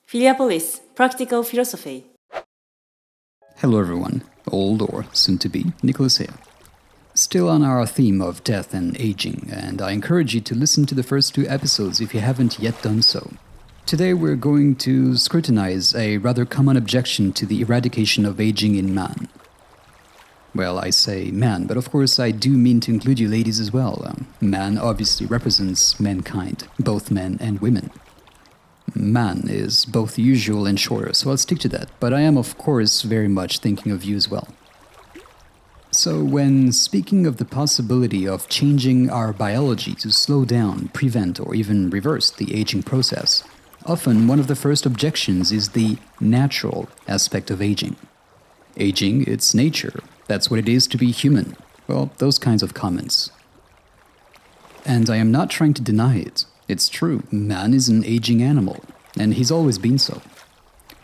Philiopolis, Practical Philosophy. Hello everyone, old or soon-to-be, Nicholas here. Still on our theme of death and aging, and I encourage you to listen to the first 2 episodes if you haven't yet done so. Today we're going to scrutinize a rather common objection to the eradication of aging in man. Well, I say man, but of course I do mean to include you ladies as well. Man obviously represents mankind, both men and women. Man is both usual and shorter, so I'll stick to that, but I am of course very much thinking of you as well. So when speaking of the possibility of changing our biology to slow down, prevent, or even reverse the aging process, often one of the first objections is the natural aspect of aging. Aging, it's nature. That's what it is to be human. Well, those kinds of comments. And I am not trying to deny it. It's true, man is an aging animal, and he's always been so.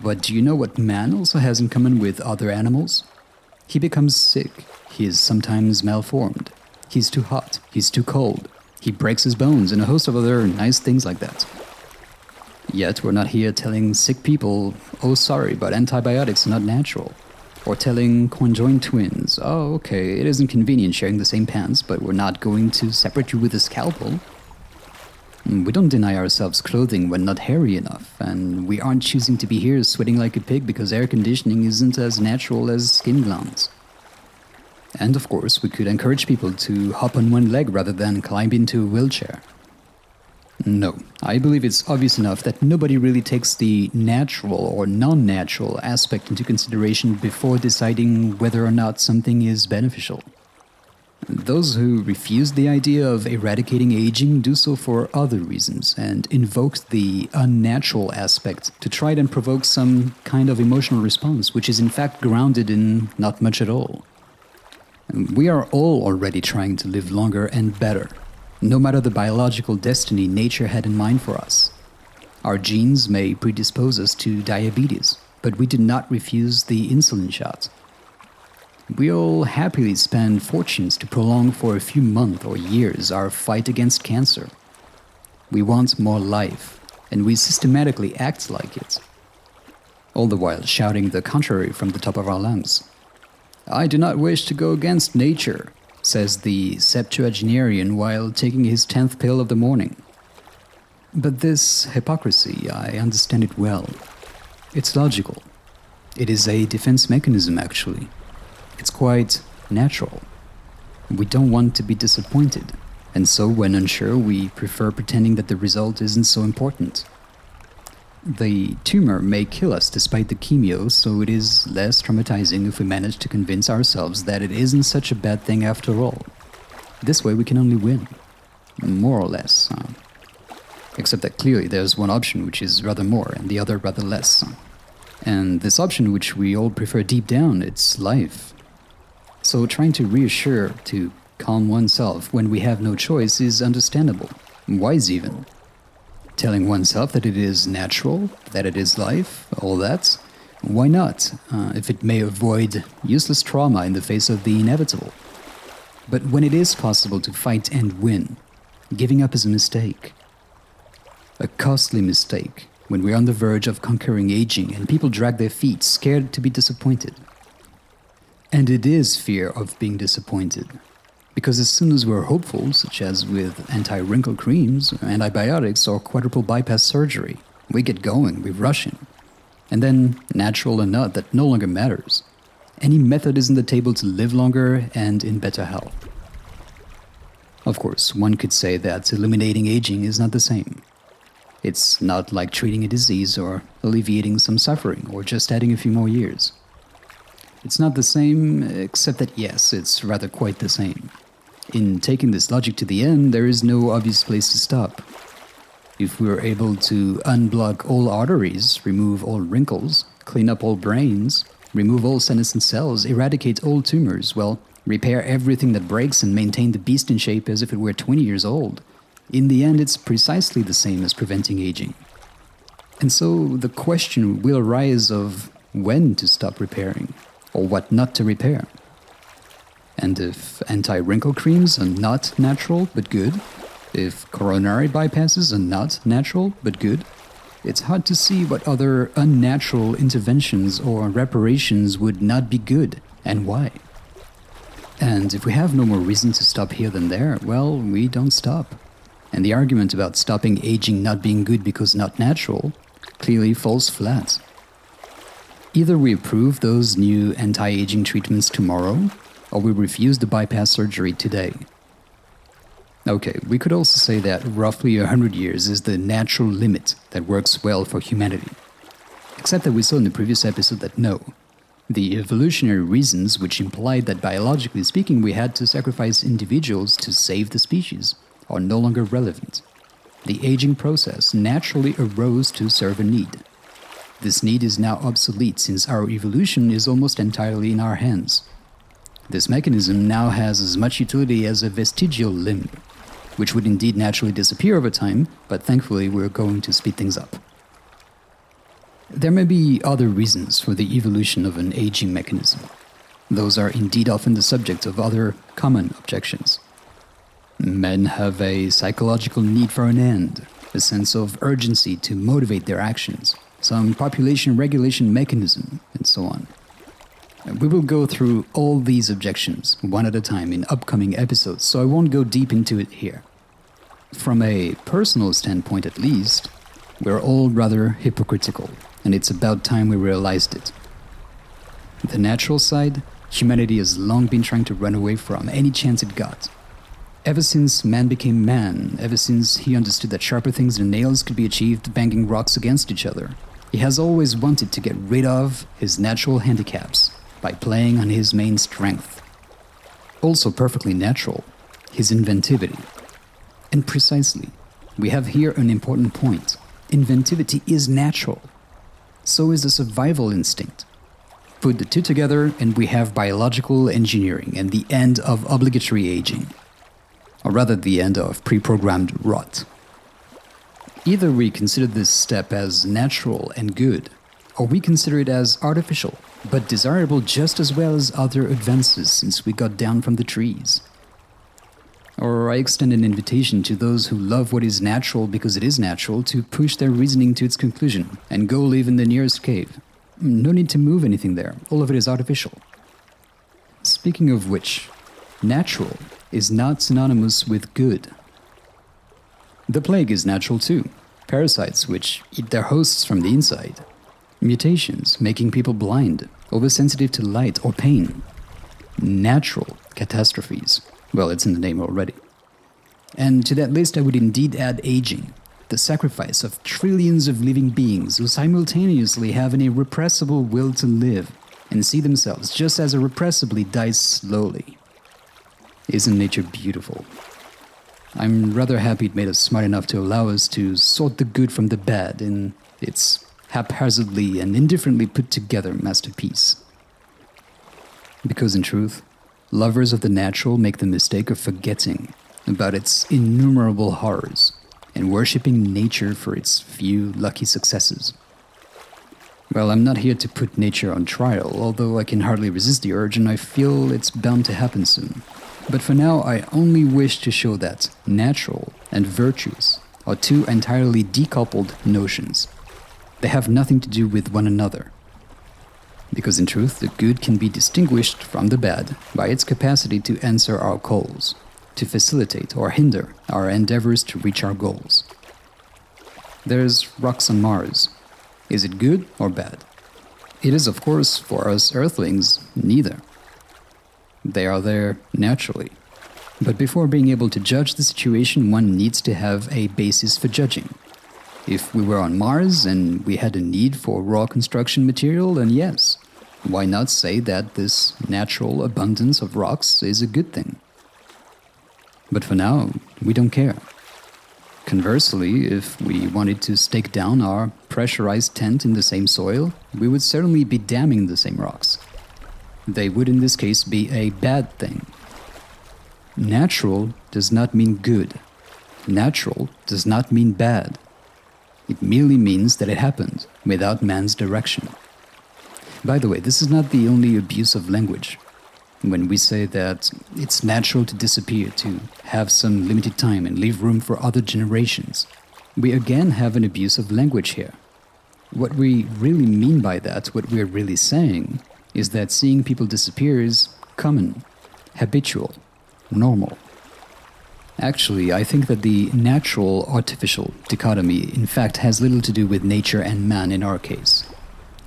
But do you know what man also has in common with other animals? He becomes sick, he is sometimes malformed, he's too hot, he's too cold, he breaks his bones, and a host of other nice things like that. Yet we're not here telling sick people, oh sorry, but antibiotics are not natural. Or telling conjoined twins, oh okay, it isn't convenient sharing the same pants, but we're not going to separate you with a scalpel. We don't deny ourselves clothing when not hairy enough, and we aren't choosing to be here sweating like a pig because air conditioning isn't as natural as skin glands. And of course, we could encourage people to hop on one leg rather than climb into a wheelchair. No, I believe it's obvious enough that nobody really takes the natural or non-natural aspect into consideration before deciding whether or not something is beneficial. Those who refuse the idea of eradicating aging do so for other reasons and invoke the unnatural aspect to try and provoke some kind of emotional response, which is in fact grounded in not much at all. We are all already trying to live longer and better, no matter the biological destiny nature had in mind for us. Our genes may predispose us to diabetes, but we do not refuse the insulin shot. We'll happily spend fortunes to prolong for a few months or years our fight against cancer. We want more life, and we systematically act like it, all the while shouting the contrary from the top of our lungs. I do not wish to go against nature, says the septuagenarian while taking his 10th pill of the morning. But this hypocrisy, I understand it well. It's logical. It is a defense mechanism, actually. It's quite natural. We don't want to be disappointed, and so when unsure, we prefer pretending that the result isn't so important. The tumor may kill us despite the chemo, so it is less traumatizing if we manage to convince ourselves that it isn't such a bad thing after all. This way we can only win. More or less. Except that clearly there's one option which is rather more, and the other rather less. And this option which we all prefer deep down, it's life. So trying to reassure, to calm oneself when we have no choice is understandable, wise even. Telling oneself that it is natural, that it is life, all that, why not, if it may avoid useless trauma in the face of the inevitable? But when it is possible to fight and win, giving up is a mistake. A costly mistake when we're on the verge of conquering aging and people drag their feet, scared to be disappointed. And it is fear of being disappointed. Because as soon as we're hopeful, such as with anti-wrinkle creams, antibiotics, or quadruple bypass surgery, we get going, we rush in. And then, natural or not, that no longer matters. Any method is on the table to live longer and in better health. Of course, one could say that eliminating aging is not the same. It's not like treating a disease or alleviating some suffering or just adding a few more years. It's not the same, except that yes, it's rather quite the same. In taking this logic to the end, there is no obvious place to stop. If we are able to unblock all arteries, remove all wrinkles, clean up all brains, remove all senescent cells, eradicate all tumors, well, repair everything that breaks and maintain the beast in shape as if it were 20 years old, in the end it's precisely the same as preventing aging. And so the question will arise of when to stop repairing, or what not to repair. And if anti-wrinkle creams are not natural but good, if coronary bypasses are not natural but good, it's hard to see what other unnatural interventions or reparations would not be good, and why. And if we have no more reason to stop here than there, well, we don't stop. And the argument about stopping aging not being good because not natural clearly falls flat. Either we approve those new anti-aging treatments tomorrow, or we refuse to bypass surgery today. Okay, we could also say that roughly 100 years is the natural limit that works well for humanity. Except that we saw in the previous episode that no, the evolutionary reasons which implied that biologically speaking we had to sacrifice individuals to save the species are no longer relevant. The aging process naturally arose to serve a need. This need is now obsolete since our evolution is almost entirely in our hands. This mechanism now has as much utility as a vestigial limb, which would indeed naturally disappear over time, but thankfully we're going to speed things up. There may be other reasons for the evolution of an aging mechanism. Those are indeed often the subject of other common objections. Men have a psychological need for an end, a sense of urgency to motivate their actions, some population regulation mechanism, and so on. We will go through all these objections one at a time in upcoming episodes, so I won't go deep into it here. From a personal standpoint at least, we're all rather hypocritical, and it's about time we realized it. The natural side, humanity has long been trying to run away from any chance it got. Ever since man became man, ever since he understood that sharper things than nails could be achieved banging rocks against each other, he has always wanted to get rid of his natural handicaps by playing on his main strength. Also perfectly natural, his inventivity. And precisely, we have here an important point. Inventivity is natural. So is the survival instinct. Put the two together and we have biological engineering and the end of obligatory aging. Or rather the end of pre-programmed rot. Either we consider this step as natural and good, or we consider it as artificial, but desirable just as well as other advances since we got down from the trees. Or I extend an invitation to those who love what is natural because it is natural to push their reasoning to its conclusion and go live in the nearest cave. No need to move anything there, all of it is artificial. Speaking of which, natural is not synonymous with good. The plague is natural too. Parasites which eat their hosts from the inside. Mutations making people blind, oversensitive to light or pain. Natural catastrophes. Well, it's in the name already. And to that list I would indeed add aging, the sacrifice of trillions of living beings who simultaneously have an irrepressible will to live and see themselves just as irrepressibly die slowly. Isn't nature beautiful? I'm rather happy it made us smart enough to allow us to sort the good from the bad in its haphazardly and indifferently put together masterpiece. Because in truth, lovers of the natural make the mistake of forgetting about its innumerable horrors and worshipping nature for its few lucky successes. Well, I'm not here to put nature on trial, although I can hardly resist the urge and I feel it's bound to happen soon. But for now, I only wish to show that natural and virtuous are two entirely decoupled notions. They have nothing to do with one another. Because in truth, the good can be distinguished from the bad by its capacity to answer our calls, to facilitate or hinder our endeavors to reach our goals. There's rocks on Mars. Is it good or bad? It is, of course, for us Earthlings, neither. They are there naturally. But before being able to judge the situation, one needs to have a basis for judging. If we were on Mars and we had a need for raw construction material, then yes, why not say that this natural abundance of rocks is a good thing? But for now, we don't care. Conversely, if we wanted to stake down our pressurized tent in the same soil, we would certainly be damming the same rocks. They would in this case be a bad thing. Natural does not mean good. Natural does not mean bad. It merely means that it happened without man's direction. By the way, this is not the only abuse of language. When we say that it's natural to disappear, to have some limited time and leave room for other generations, We again have an abuse of language here. What we really mean by that, what we're really saying, is that seeing people disappear is common, habitual, normal. Actually, I think that the natural-artificial dichotomy in fact has little to do with nature and man in our case.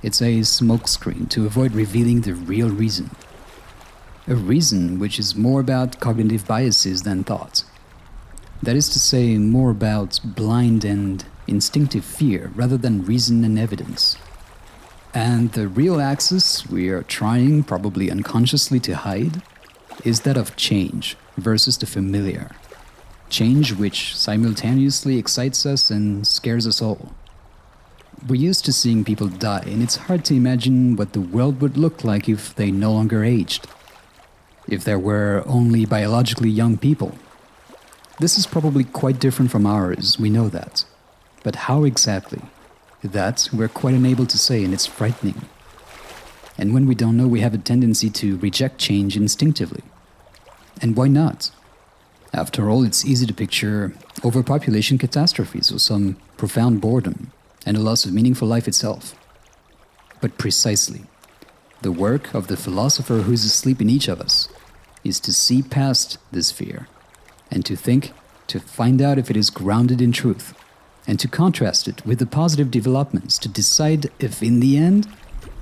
It's a smokescreen to avoid revealing the real reason. A reason which is more about cognitive biases than thought. That is to say, more about blind and instinctive fear rather than reason and evidence. And the real axis we are trying, probably unconsciously, to hide is that of change versus the familiar. Change which simultaneously excites us and scares us all. We're used to seeing people die, and it's hard to imagine what the world would look like if they no longer aged. If there were only biologically young people. This is probably quite different from ours, we know that. But how exactly? That we're quite unable to say, and it's frightening. And when we don't know, we have a tendency to reject change instinctively. And why not? After all, it's easy to picture overpopulation catastrophes or some profound boredom and a loss of meaning for life itself. But precisely, the work of the philosopher who's asleep in each of us is to see past this fear and to think, to find out if it is grounded in truth, and to contrast it with the positive developments to decide if in the end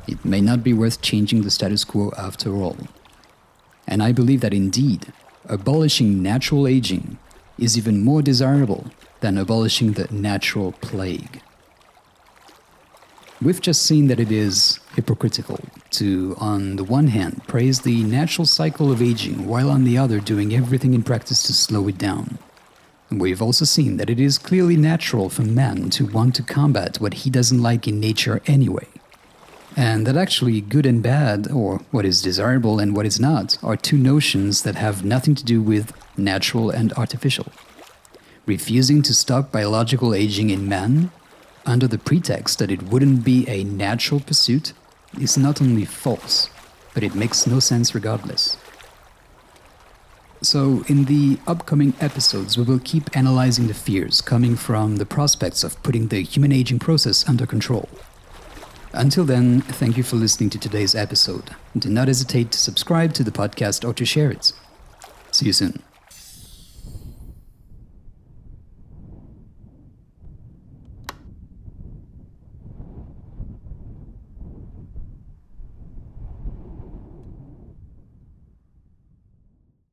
it may not be worth changing the status quo after all. And I believe that indeed, abolishing natural aging is even more desirable than abolishing the natural plague. We've just seen that it is hypocritical to, on the one hand, praise the natural cycle of aging, while on the other doing everything in practice to slow it down. And we've also seen that it is clearly natural for man to want to combat what he doesn't like in nature anyway. And that actually good and bad, or what is desirable and what is not, are two notions that have nothing to do with natural and artificial. Refusing to stop biological aging in man, under the pretext that it wouldn't be a natural pursuit, is not only false, but it makes no sense regardless. So, in the upcoming episodes, we will keep analyzing the fears coming from the prospects of putting the human aging process under control. Until then, thank you for listening to today's episode. Do not hesitate to subscribe to the podcast or to share it. See you soon.